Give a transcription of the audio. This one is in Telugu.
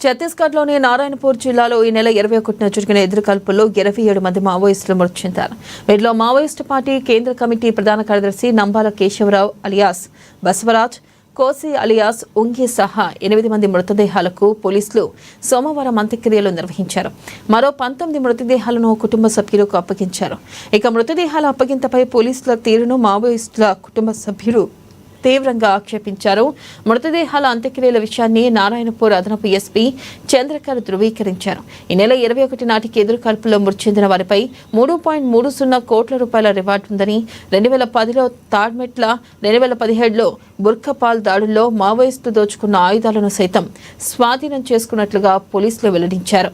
ఛత్తీస్గఢ్లోని నారాయణపూర్ జిల్లాలో ఈ నెల 21న జరిగిన ఎదురుకాల్పుల్లో 27 మంది మావోయిస్టులు మృతి చెందారు. వీరిలో మావోయిస్టు పార్టీ కేంద్ర కమిటీ ప్రధాన కార్యదర్శి నంబాల కేశవరావు అలియాస్ బసవరాజ్, కోసి అలియాస్ ఉంగి సహా 8 మంది మృతదేహాలకు పోలీసులు సోమవారం అంత్యక్రియలు నిర్వహించారు. మరో 19 మృతదేహాలను కుటుంబ సభ్యులకు అప్పగించారు. ఇక మృతదేహాల అప్పగింతపై పోలీసుల తీరును మావోయిస్టుల కుటుంబ సభ్యులు తీవ్రంగా ఆక్షేపించారు. మృతదేహాల అంత్యక్రియల విషయాన్ని నారాయణపూర్ అదనపు ఎస్పీ చంద్రకర్ ధృవీకరించారు. ఈ నెల 21 నాటికి ఎదురుకాల్పుల్లో మృతి చెందిన వారిపై 3.30 కోట్ల రూపాయల రివార్డు ఉందని, 2010లో తాడ్మెట్ల, 2017లో బుర్ఖపాల్ దాడుల్లో మావోయిస్టులు దోచుకున్న ఆయుధాలను సైతం స్వాధీనం చేసుకున్నట్లుగా పోలీసులు వెల్లడించారు.